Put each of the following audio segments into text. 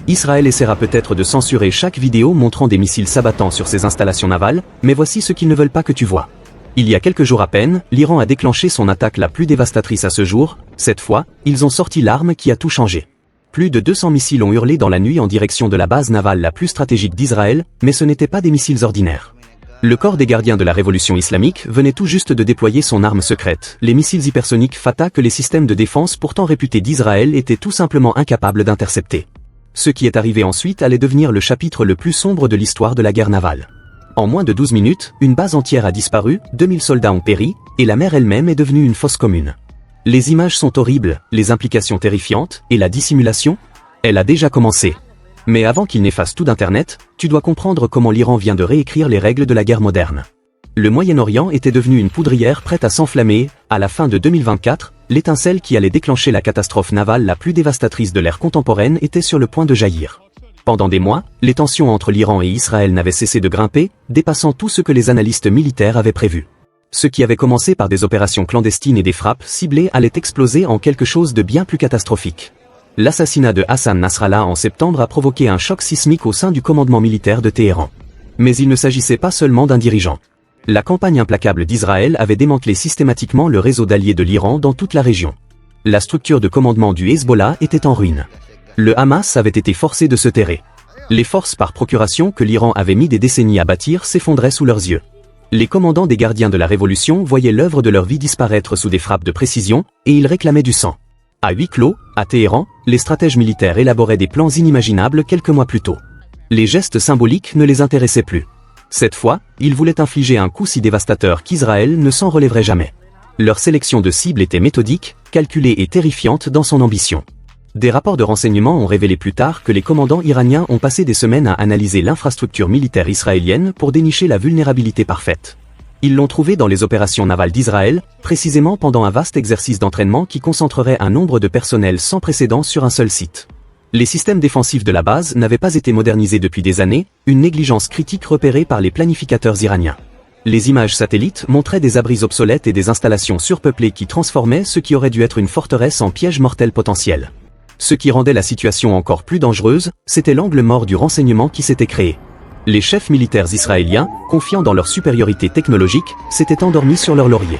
Israël essaiera peut-être de censurer chaque vidéo montrant des missiles s'abattant sur ses installations navales, mais voici ce qu'ils ne veulent pas que tu vois. Il y a quelques jours à peine, l'Iran a déclenché son attaque la plus dévastatrice à ce jour. Cette fois, ils ont sorti l'arme qui a tout changé. Plus de 200 missiles ont hurlé dans la nuit en direction de la base navale la plus stratégique d'Israël, mais ce n'étaient pas des missiles ordinaires. Le corps des gardiens de la révolution islamique venait tout juste de déployer son arme secrète, les missiles hypersoniques Fatah que les systèmes de défense pourtant réputés d'Israël étaient tout simplement incapables d'intercepter. Ce qui est arrivé ensuite allait devenir le chapitre le plus sombre de l'histoire de la guerre navale. En moins de 12 minutes, une base entière a disparu, 2000 soldats ont péri, et la mer elle-même est devenue une fosse commune. Les images sont horribles, les implications terrifiantes, et la dissimulation? Elle a déjà commencé. Mais avant qu'il n'efface tout d'Internet, tu dois comprendre comment l'Iran vient de réécrire les règles de la guerre moderne. Le Moyen-Orient était devenu une poudrière prête à s'enflammer. À la fin de 2024, l'étincelle qui allait déclencher la catastrophe navale la plus dévastatrice de l'ère contemporaine était sur le point de jaillir. Pendant des mois, les tensions entre l'Iran et Israël n'avaient cessé de grimper, dépassant tout ce que les analystes militaires avaient prévu. Ce qui avait commencé par des opérations clandestines et des frappes ciblées allait exploser en quelque chose de bien plus catastrophique. L'assassinat de Hassan Nasrallah en septembre a provoqué un choc sismique au sein du commandement militaire de Téhéran. Mais il ne s'agissait pas seulement d'un dirigeant. La campagne implacable d'Israël avait démantelé systématiquement le réseau d'alliés de l'Iran dans toute la région. La structure de commandement du Hezbollah était en ruine. Le Hamas avait été forcé de se terrer. Les forces par procuration que l'Iran avait mis des décennies à bâtir s'effondraient sous leurs yeux. Les commandants des gardiens de la révolution voyaient l'œuvre de leur vie disparaître sous des frappes de précision, et ils réclamaient du sang. À huis clos, à Téhéran, les stratèges militaires élaboraient des plans inimaginables quelques mois plus tôt. Les gestes symboliques ne les intéressaient plus. Cette fois, ils voulaient infliger un coup si dévastateur qu'Israël ne s'en relèverait jamais. Leur sélection de cibles était méthodique, calculée et terrifiante dans son ambition. Des rapports de renseignement ont révélé plus tard que les commandants iraniens ont passé des semaines à analyser l'infrastructure militaire israélienne pour dénicher la vulnérabilité parfaite. Ils l'ont trouvé dans les opérations navales d'Israël, précisément pendant un vaste exercice d'entraînement qui concentrerait un nombre de personnel sans précédent sur un seul site. Les systèmes défensifs de la base n'avaient pas été modernisés depuis des années, une négligence critique repérée par les planificateurs iraniens. Les images satellites montraient des abris obsolètes et des installations surpeuplées qui transformaient ce qui aurait dû être une forteresse en piège mortel potentiel. Ce qui rendait la situation encore plus dangereuse, c'était l'angle mort du renseignement qui s'était créé. Les chefs militaires israéliens, confiants dans leur supériorité technologique, s'étaient endormis sur leur laurier.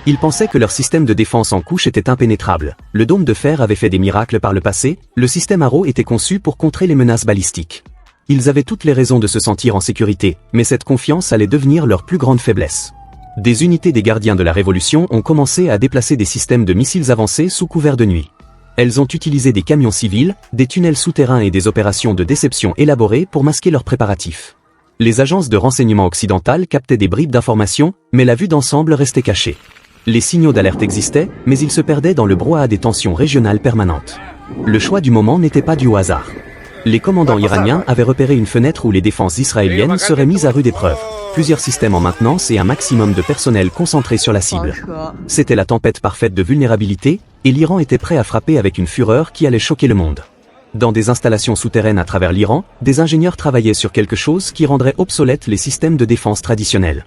Ils pensaient que leur système de défense en couche était impénétrable. Le dôme de fer avait fait des miracles par le passé, le système Arrow était conçu pour contrer les menaces balistiques. Ils avaient toutes les raisons de se sentir en sécurité, mais cette confiance allait devenir leur plus grande faiblesse. Des unités des gardiens de la Révolution ont commencé à déplacer des systèmes de missiles avancés sous couvert de nuit. Elles ont utilisé des camions civils, des tunnels souterrains et des opérations de déception élaborées pour masquer leurs préparatifs. Les agences de renseignement occidentales captaient des bribes d'informations, mais la vue d'ensemble restait cachée. Les signaux d'alerte existaient, mais ils se perdaient dans le brouhaha des tensions régionales permanentes. Le choix du moment n'était pas dû au hasard. Les commandants iraniens avaient repéré une fenêtre où les défenses israéliennes seraient mises à rude épreuve. Plusieurs systèmes en maintenance et un maximum de personnel concentré sur la cible. C'était la tempête parfaite de vulnérabilité, et l'Iran était prêt à frapper avec une fureur qui allait choquer le monde. Dans des installations souterraines à travers l'Iran, des ingénieurs travaillaient sur quelque chose qui rendrait obsolètes les systèmes de défense traditionnels.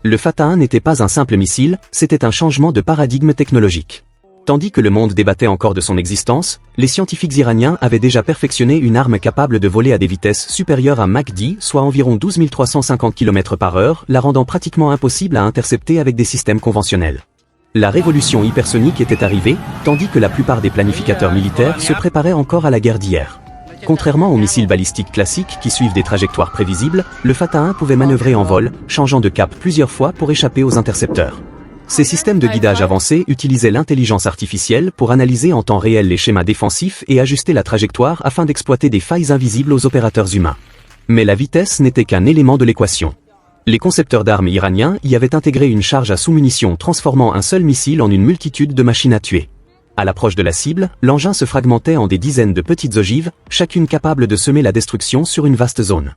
Le Fatah n'était pas un simple missile, c'était un changement de paradigme technologique. Tandis que le monde débattait encore de son existence, les scientifiques iraniens avaient déjà perfectionné une arme capable de voler à des vitesses supérieures à Mach 10, soit environ 12 350 km/h, la rendant pratiquement impossible à intercepter avec des systèmes conventionnels. La révolution hypersonique était arrivée, tandis que la plupart des planificateurs militaires se préparaient encore à la guerre d'hier. Contrairement aux missiles balistiques classiques qui suivent des trajectoires prévisibles, le Fatah pouvait manœuvrer en vol, changeant de cap plusieurs fois pour échapper aux intercepteurs. Ces systèmes de guidage avancés utilisaient l'intelligence artificielle pour analyser en temps réel les schémas défensifs et ajuster la trajectoire afin d'exploiter des failles invisibles aux opérateurs humains. Mais la vitesse n'était qu'un élément de l'équation. Les concepteurs d'armes iraniens y avaient intégré une charge à sous-munitions transformant un seul missile en une multitude de machines à tuer. À l'approche de la cible, l'engin se fragmentait en des dizaines de petites ogives, chacune capable de semer la destruction sur une vaste zone.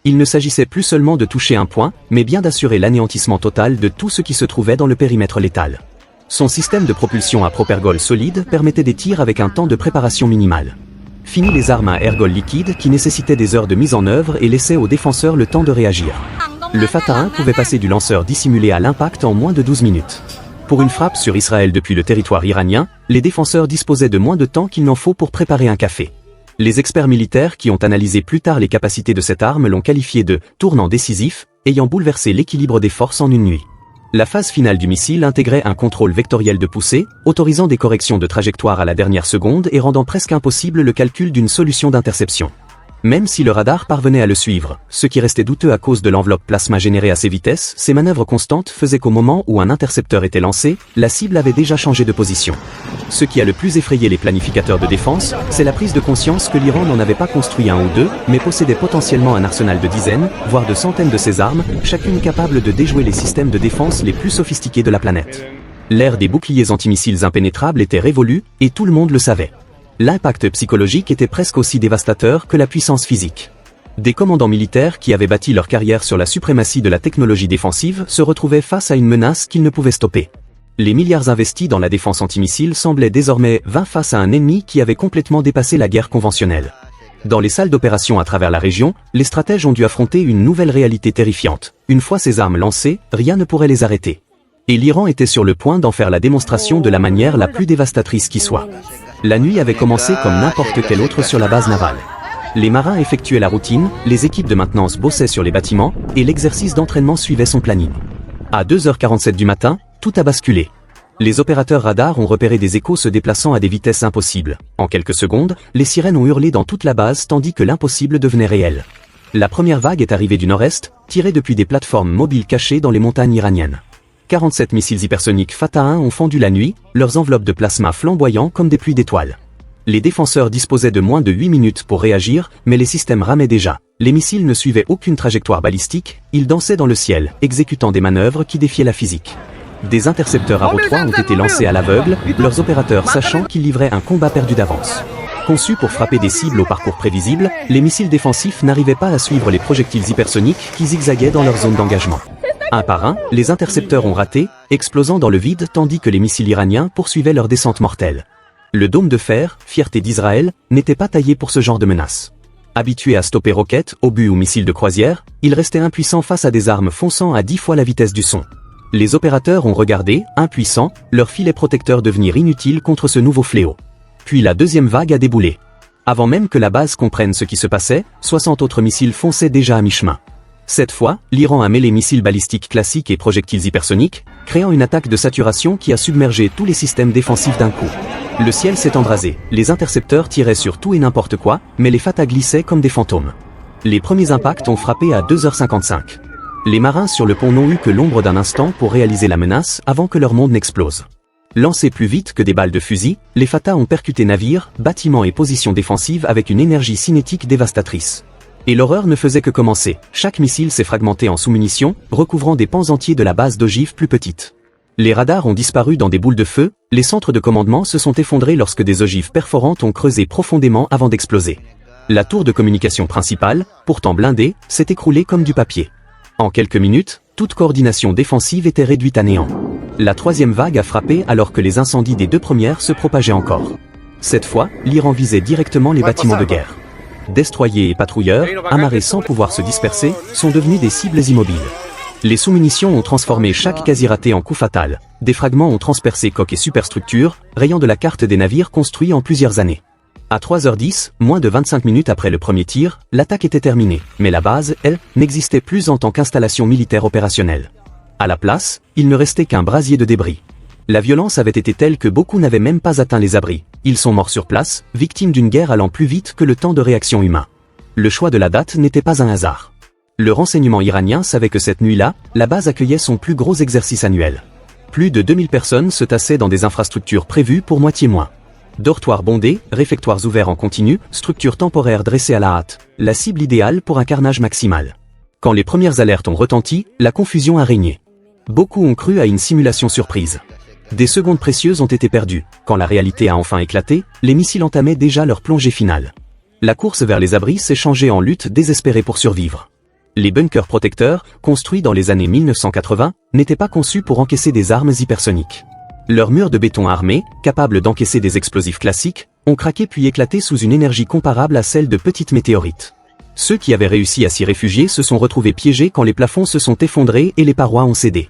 Il ne s'agissait plus seulement de toucher un point, mais bien d'assurer l'anéantissement total de tout ce qui se trouvait dans le périmètre létal. Son système de propulsion à propergol solide permettait des tirs avec un temps de préparation minimal. Fini les armes à ergol liquide qui nécessitaient des heures de mise en œuvre et laissaient aux défenseurs le temps de réagir. Le Fatah pouvait passer du lanceur dissimulé à l'impact en moins de 12 minutes. Pour une frappe sur Israël depuis le territoire iranien, les défenseurs disposaient de moins de temps qu'il n'en faut pour préparer un café. Les experts militaires qui ont analysé plus tard les capacités de cette arme l'ont qualifié de « tournant décisif », ayant bouleversé l'équilibre des forces en une nuit. La phase finale du missile intégrait un contrôle vectoriel de poussée, autorisant des corrections de trajectoire à la dernière seconde et rendant presque impossible le calcul d'une solution d'interception. Même si le radar parvenait à le suivre, ce qui restait douteux à cause de l'enveloppe plasma générée à ces vitesses, ces manœuvres constantes faisaient qu'au moment où un intercepteur était lancé, la cible avait déjà changé de position. Ce qui a le plus effrayé les planificateurs de défense, c'est la prise de conscience que l'Iran n'en avait pas construit un ou deux, mais possédait potentiellement un arsenal de dizaines, voire de centaines de ces armes, chacune capable de déjouer les systèmes de défense les plus sophistiqués de la planète. L'ère des boucliers antimissiles impénétrables était révolue, et tout le monde le savait. L'impact psychologique était presque aussi dévastateur que la puissance physique. Des commandants militaires qui avaient bâti leur carrière sur la suprématie de la technologie défensive se retrouvaient face à une menace qu'ils ne pouvaient stopper. Les milliards investis dans la défense antimissile semblaient désormais vains face à un ennemi qui avait complètement dépassé la guerre conventionnelle. Dans les salles d'opération à travers la région, les stratèges ont dû affronter une nouvelle réalité terrifiante. Une fois ces armes lancées, rien ne pourrait les arrêter. Et l'Iran était sur le point d'en faire la démonstration de la manière la plus dévastatrice qui soit. La nuit avait commencé comme n'importe quelle autre sur la base navale. Les marins effectuaient la routine, les équipes de maintenance bossaient sur les bâtiments, et l'exercice d'entraînement suivait son planning. À 2h47 du matin, tout a basculé. Les opérateurs radars ont repéré des échos se déplaçant à des vitesses impossibles. En quelques secondes, les sirènes ont hurlé dans toute la base tandis que l'impossible devenait réel. La première vague est arrivée du nord-est, tirée depuis des plateformes mobiles cachées dans les montagnes iraniennes. 47 missiles hypersoniques Fatah 1 ont fendu la nuit, leurs enveloppes de plasma flamboyant comme des pluies d'étoiles. Les défenseurs disposaient de moins de 8 minutes pour réagir, mais les systèmes ramaient déjà. Les missiles ne suivaient aucune trajectoire balistique, ils dansaient dans le ciel, exécutant des manœuvres qui défiaient la physique. Des intercepteurs Arrow 3 ont été lancés à l'aveugle, leurs opérateurs sachant qu'ils livraient un combat perdu d'avance. Conçus pour frapper des cibles au parcours prévisible, les missiles défensifs n'arrivaient pas à suivre les projectiles hypersoniques qui zigzaguaient dans leur zone d'engagement. Un par un, les intercepteurs ont raté, explosant dans le vide tandis que les missiles iraniens poursuivaient leur descente mortelle. Le dôme de fer, fierté d'Israël, n'était pas taillé pour ce genre de menace. Habitués à stopper roquettes, obus ou missiles de croisière, ils restaient impuissants face à des armes fonçant à 10 fois la vitesse du son. Les opérateurs ont regardé, impuissants, leurs filets protecteurs devenir inutiles contre ce nouveau fléau. Puis la deuxième vague a déboulé. Avant même que la base comprenne ce qui se passait, 60 autres missiles fonçaient déjà à mi-chemin. Cette fois, l'Iran a mêlé missiles balistiques classiques et projectiles hypersoniques, créant une attaque de saturation qui a submergé tous les systèmes défensifs d'un coup. Le ciel s'est embrasé, les intercepteurs tiraient sur tout et n'importe quoi, mais les Fatah glissaient comme des fantômes. Les premiers impacts ont frappé à 2h55. Les marins sur le pont n'ont eu que l'ombre d'un instant pour réaliser la menace avant que leur monde n'explose. Lancés plus vite que des balles de fusil, les Fatah ont percuté navires, bâtiments et positions défensives avec une énergie cinétique dévastatrice. Et l'horreur ne faisait que commencer. Chaque missile s'est fragmenté en sous-munitions, recouvrant des pans entiers de la base d'ogives plus petites. Les radars ont disparu dans des boules de feu, les centres de commandement se sont effondrés lorsque des ogives perforantes ont creusé profondément avant d'exploser. La tour de communication principale, pourtant blindée, s'est écroulée comme du papier. En quelques minutes, toute coordination défensive était réduite à néant. La troisième vague a frappé alors que les incendies des deux premières se propageaient encore. Cette fois, l'Iran visait directement les bâtiments de guerre. Destroyers et patrouilleurs, amarrés sans pouvoir se disperser, sont devenus des cibles immobiles. Les sous-munitions ont transformé chaque quasi-raté en coup fatal. Des fragments ont transpercé coques et superstructures, rayant de la carte des navires construits en plusieurs années. À 3h10, moins de 25 minutes après le premier tir, l'attaque était terminée, mais la base, elle, n'existait plus en tant qu'installation militaire opérationnelle. À la place, il ne restait qu'un brasier de débris. La violence avait été telle que beaucoup n'avaient même pas atteint les abris. Ils sont morts sur place, victimes d'une guerre allant plus vite que le temps de réaction humain. Le choix de la date n'était pas un hasard. Le renseignement iranien savait que cette nuit-là, la base accueillait son plus gros exercice annuel. Plus de 2000 personnes se tassaient dans des infrastructures prévues pour moitié moins. Dortoirs bondés, réfectoires ouverts en continu, structures temporaires dressées à la hâte, la cible idéale pour un carnage maximal. Quand les premières alertes ont retenti, la confusion a régné. Beaucoup ont cru à une simulation surprise. Des secondes précieuses ont été perdues. Quand la réalité a enfin éclaté, les missiles entamaient déjà leur plongée finale. La course vers les abris s'est changée en lutte désespérée pour survivre. Les bunkers protecteurs, construits dans les années 1980, n'étaient pas conçus pour encaisser des armes hypersoniques. Leurs murs de béton armé, capables d'encaisser des explosifs classiques, ont craqué puis éclaté sous une énergie comparable à celle de petites météorites. Ceux qui avaient réussi à s'y réfugier se sont retrouvés piégés quand les plafonds se sont effondrés et les parois ont cédé.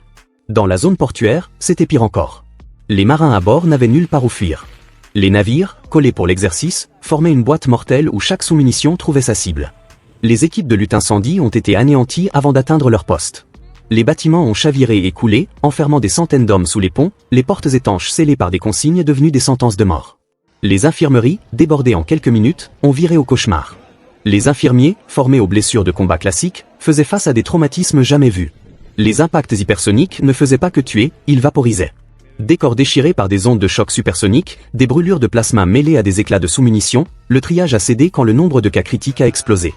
Dans la zone portuaire, c'était pire encore. Les marins à bord n'avaient nulle part où fuir. Les navires, collés pour l'exercice, formaient une boîte mortelle où chaque sous-munition trouvait sa cible. Les équipes de lutte incendie ont été anéanties avant d'atteindre leur poste. Les bâtiments ont chaviré et coulé, enfermant des centaines d'hommes sous les ponts, les portes étanches scellées par des consignes devenues des sentences de mort. Les infirmeries, débordées en quelques minutes, ont viré au cauchemar. Les infirmiers, formés aux blessures de combat classiques, faisaient face à des traumatismes jamais vus. Les impacts hypersoniques ne faisaient pas que tuer, ils vaporisaient. Des corps déchirés par des ondes de choc supersoniques, des brûlures de plasma mêlées à des éclats de sous-munitions, le triage a cédé quand le nombre de cas critiques a explosé.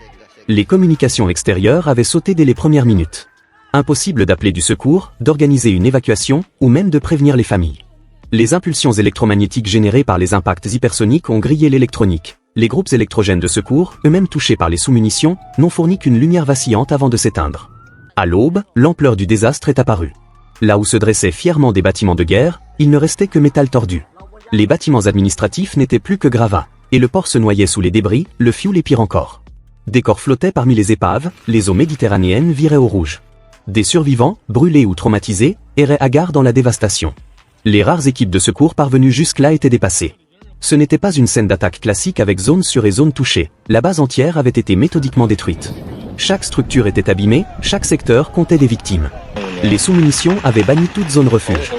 Les communications extérieures avaient sauté dès les premières minutes. Impossible d'appeler du secours, d'organiser une évacuation, ou même de prévenir les familles. Les impulsions électromagnétiques générées par les impacts hypersoniques ont grillé l'électronique. Les groupes électrogènes de secours, eux-mêmes touchés par les sous-munitions, n'ont fourni qu'une lumière vacillante avant de s'éteindre. À l'aube, l'ampleur du désastre est apparue. Là où se dressaient fièrement des bâtiments de guerre, il ne restait que métal tordu. Les bâtiments administratifs n'étaient plus que gravats, et le port se noyait sous les débris, le fioul et pire encore. Des corps flottaient parmi les épaves, les eaux méditerranéennes viraient au rouge. Des survivants, brûlés ou traumatisés, erraient hagards dans la dévastation. Les rares équipes de secours parvenues jusque-là étaient dépassées. Ce n'était pas une scène d'attaque classique avec zone sur et zone touchée, la base entière avait été méthodiquement détruite. Chaque structure était abîmée, chaque secteur comptait des victimes. Les sous-munitions avaient banni toute zone refuge.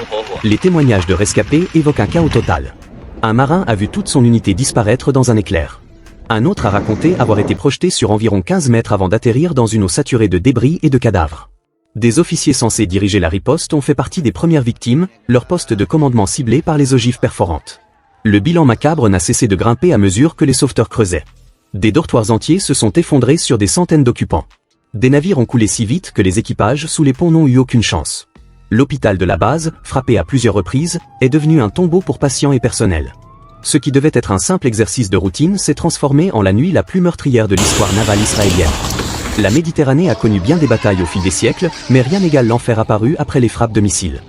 Les témoignages de rescapés évoquent un chaos total. Un marin a vu toute son unité disparaître dans un éclair. Un autre a raconté avoir été projeté sur environ 15 mètres avant d'atterrir dans une eau saturée de débris et de cadavres. Des officiers censés diriger la riposte ont fait partie des premières victimes, leur poste de commandement ciblé par les ogives perforantes. Le bilan macabre n'a cessé de grimper à mesure que les sauveteurs creusaient. Des dortoirs entiers se sont effondrés sur des centaines d'occupants. Des navires ont coulé si vite que les équipages sous les ponts n'ont eu aucune chance. L'hôpital de la base, frappé à plusieurs reprises, est devenu un tombeau pour patients et personnel. Ce qui devait être un simple exercice de routine s'est transformé en la nuit la plus meurtrière de l'histoire navale israélienne. La Méditerranée a connu bien des batailles au fil des siècles, mais rien n'égale l'enfer apparu après les frappes de missiles.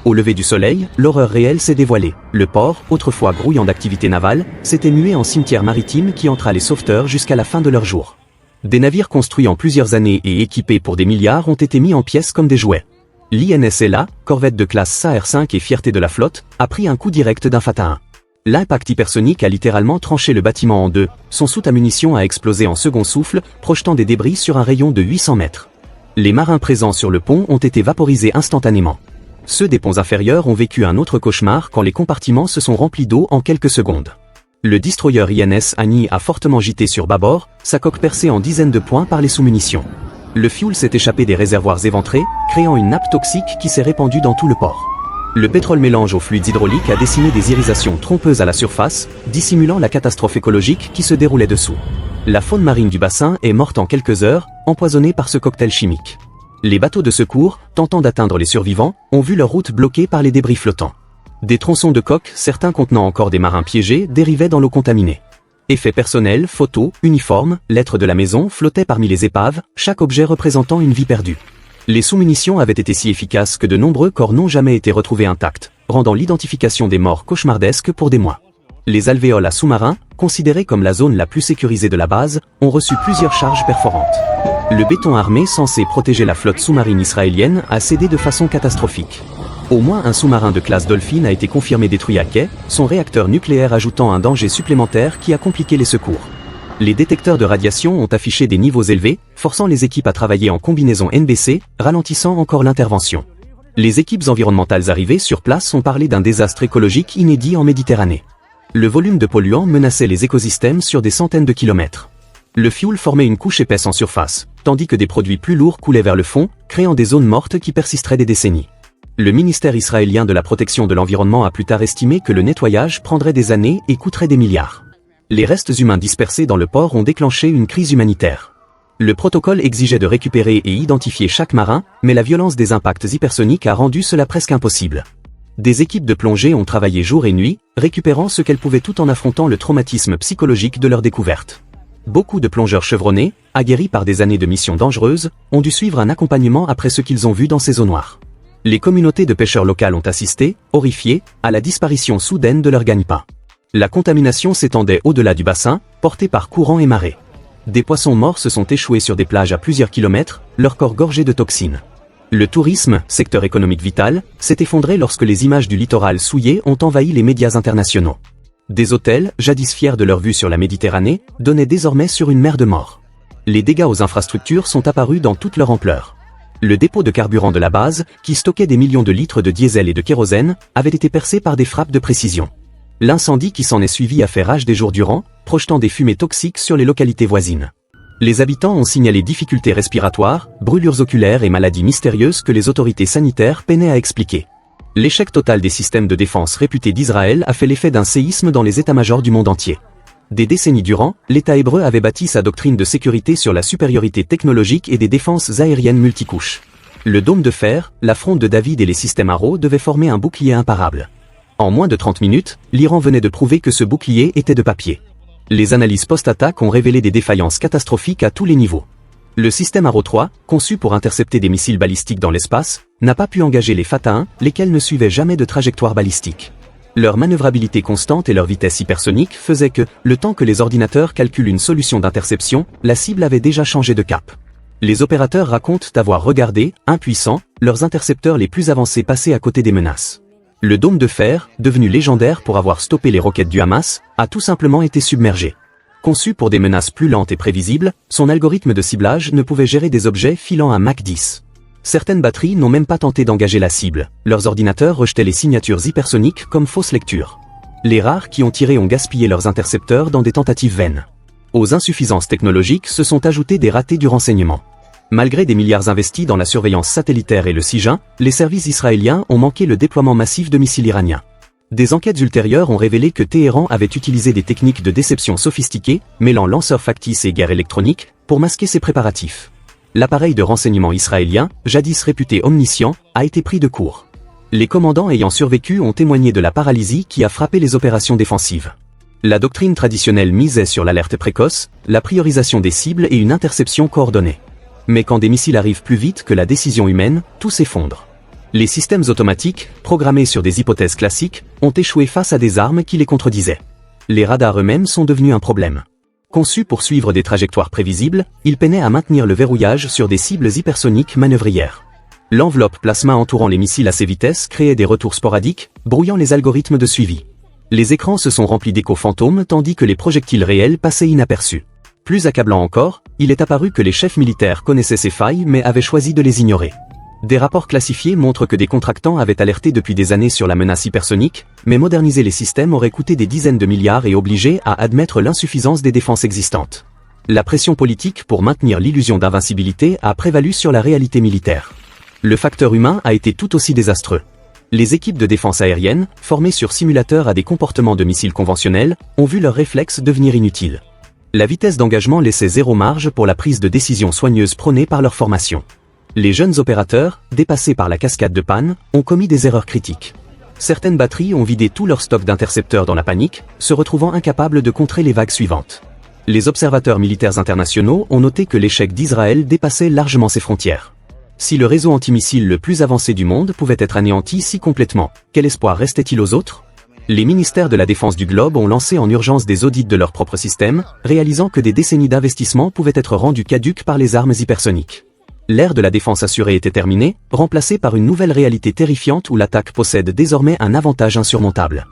Au lever du soleil, l'horreur réelle s'est dévoilée. Le port, autrefois grouillant d'activité navale, s'était mué en cimetière maritime qui entra les sauveteurs jusqu'à la fin de leur jour. Des navires construits en plusieurs années et équipés pour des milliards ont été mis en pièces comme des jouets. L'INS Ella, corvette de classe Sa'ar 5 et fierté de la flotte, a pris un coup direct d'un Fatah 1. L'impact hypersonique a littéralement tranché le bâtiment en deux, son soute à munitions a explosé en second souffle, projetant des débris sur un rayon de 800 mètres. Les marins présents sur le pont ont été vaporisés instantanément. Ceux des ponts inférieurs ont vécu un autre cauchemar quand les compartiments se sont remplis d'eau en quelques secondes. Le destroyer INS Annie a fortement gîté sur bâbord, sa coque percée en dizaines de points par les sous-munitions. Le fioul s'est échappé des réservoirs éventrés, créant une nappe toxique qui s'est répandue dans tout le port. Le pétrole mélange aux fluides hydrauliques a dessiné des irisations trompeuses à la surface, dissimulant la catastrophe écologique qui se déroulait dessous. La faune marine du bassin est morte en quelques heures, empoisonnée par ce cocktail chimique. Les bateaux de secours, tentant d'atteindre les survivants, ont vu leur route bloquée par les débris flottants. Des tronçons de coques, certains contenant encore des marins piégés, dérivaient dans l'eau contaminée. Effets personnels, photos, uniformes, lettres de la maison flottaient parmi les épaves, chaque objet représentant une vie perdue. Les sous-munitions avaient été si efficaces que de nombreux corps n'ont jamais été retrouvés intacts, rendant l'identification des morts cauchemardesque pour des mois. Les alvéoles à sous-marins, considérés comme la zone la plus sécurisée de la base, ont reçu plusieurs charges perforantes. Le béton armé censé protéger la flotte sous-marine israélienne a cédé de façon catastrophique. Au moins un sous-marin de classe Dolphin a été confirmé détruit à quai, son réacteur nucléaire ajoutant un danger supplémentaire qui a compliqué les secours. Les détecteurs de radiation ont affiché des niveaux élevés, forçant les équipes à travailler en combinaison NBC, ralentissant encore l'intervention. Les équipes environnementales arrivées sur place ont parlé d'un désastre écologique inédit en Méditerranée. Le volume de polluants menaçait les écosystèmes sur des centaines de kilomètres. Le fioul formait une couche épaisse en surface, tandis que des produits plus lourds coulaient vers le fond, créant des zones mortes qui persisteraient des décennies. Le ministère israélien de la protection de l'environnement a plus tard estimé que le nettoyage prendrait des années et coûterait des milliards. Les restes humains dispersés dans le port ont déclenché une crise humanitaire. Le protocole exigeait de récupérer et identifier chaque marin, mais la violence des impacts hypersoniques a rendu cela presque impossible. Des équipes de plongée ont travaillé jour et nuit, récupérant ce qu'elles pouvaient tout en affrontant le traumatisme psychologique de leur découverte. Beaucoup de plongeurs chevronnés, aguerris par des années de missions dangereuses, ont dû suivre un accompagnement après ce qu'ils ont vu dans ces eaux noires. Les communautés de pêcheurs locales ont assisté, horrifiées, à la disparition soudaine de leur gagne-pain. La contamination s'étendait au-delà du bassin, portée par courants et marées. Des poissons morts se sont échoués sur des plages à plusieurs kilomètres, leur corps gorgés de toxines. Le tourisme, secteur économique vital, s'est effondré lorsque les images du littoral souillé ont envahi les médias internationaux. Des hôtels, jadis fiers de leur vue sur la Méditerranée, donnaient désormais sur une mer de morts. Les dégâts aux infrastructures sont apparus dans toute leur ampleur. Le dépôt de carburant de la base, qui stockait des millions de litres de diesel et de kérosène, avait été percé par des frappes de précision. L'incendie qui s'en est suivi a fait rage des jours durant, projetant des fumées toxiques sur les localités voisines. Les habitants ont signalé difficultés respiratoires, brûlures oculaires et maladies mystérieuses que les autorités sanitaires peinaient à expliquer. L'échec total des systèmes de défense réputés d'Israël a fait l'effet d'un séisme dans les états-majors du monde entier. Des décennies durant, l'État hébreu avait bâti sa doctrine de sécurité sur la supériorité technologique et des défenses aériennes multicouches. Le dôme de fer, la fronde de David et les systèmes Arrow devaient former un bouclier imparable. En moins de 30 minutes, l'Iran venait de prouver que ce bouclier était de papier. Les analyses post-attaque ont révélé des défaillances catastrophiques à tous les niveaux. Le système Arrow 3, conçu pour intercepter des missiles balistiques dans l'espace, n'a pas pu engager les Fatah 1, lesquels ne suivaient jamais de trajectoire balistique. Leur manœuvrabilité constante et leur vitesse hypersonique faisaient que, le temps que les ordinateurs calculent une solution d'interception, la cible avait déjà changé de cap. Les opérateurs racontent avoir regardé, impuissants, leurs intercepteurs les plus avancés passer à côté des menaces. Le dôme de fer, devenu légendaire pour avoir stoppé les roquettes du Hamas, a tout simplement été submergé. Conçu pour des menaces plus lentes et prévisibles, son algorithme de ciblage ne pouvait gérer des objets filant à Mach 10. Certaines batteries n'ont même pas tenté d'engager la cible, leurs ordinateurs rejetaient les signatures hypersoniques comme fausses lectures. Les rares qui ont tiré ont gaspillé leurs intercepteurs dans des tentatives vaines. Aux insuffisances technologiques se sont ajoutés des ratés du renseignement. Malgré des milliards investis dans la surveillance satellitaire et le SIGIN, les services israéliens ont manqué le déploiement massif de missiles iraniens. Des enquêtes ultérieures ont révélé que Téhéran avait utilisé des techniques de déception sophistiquées, mêlant lanceurs factices et guerre électronique, pour masquer ses préparatifs. L'appareil de renseignement israélien, jadis réputé omniscient, a été pris de court. Les commandants ayant survécu ont témoigné de la paralysie qui a frappé les opérations défensives. La doctrine traditionnelle misait sur l'alerte précoce, la priorisation des cibles et une interception coordonnée. Mais quand des missiles arrivent plus vite que la décision humaine, tout s'effondre. Les systèmes automatiques, programmés sur des hypothèses classiques, ont échoué face à des armes qui les contredisaient. Les radars eux-mêmes sont devenus un problème. Conçus pour suivre des trajectoires prévisibles, ils peinaient à maintenir le verrouillage sur des cibles hypersoniques manœuvrières. L'enveloppe plasma entourant les missiles à ces vitesses créait des retours sporadiques, brouillant les algorithmes de suivi. Les écrans se sont remplis d'échos fantômes tandis que les projectiles réels passaient inaperçus. Plus accablant encore, il est apparu que les chefs militaires connaissaient ces failles mais avaient choisi de les ignorer. Des rapports classifiés montrent que des contractants avaient alerté depuis des années sur la menace hypersonique, mais moderniser les systèmes aurait coûté des dizaines de milliards et obligé à admettre l'insuffisance des défenses existantes. La pression politique pour maintenir l'illusion d'invincibilité a prévalu sur la réalité militaire. Le facteur humain a été tout aussi désastreux. Les équipes de défense aérienne, formées sur simulateurs à des comportements de missiles conventionnels, ont vu leurs réflexes devenir inutiles. La vitesse d'engagement laissait zéro marge pour la prise de décision soigneuse prônée par leur formation. Les jeunes opérateurs, dépassés par la cascade de panne, ont commis des erreurs critiques. Certaines batteries ont vidé tout leur stock d'intercepteurs dans la panique, se retrouvant incapables de contrer les vagues suivantes. Les observateurs militaires internationaux ont noté que l'échec d'Israël dépassait largement ses frontières. Si le réseau antimissile le plus avancé du monde pouvait être anéanti si complètement, quel espoir restait-il aux autres ? Les ministères de la défense du globe ont lancé en urgence des audits de leur propre système, réalisant que des décennies d'investissement pouvaient être rendues caduques par les armes hypersoniques. L'ère de la défense assurée était terminée, remplacée par une nouvelle réalité terrifiante où l'attaque possède désormais un avantage insurmontable.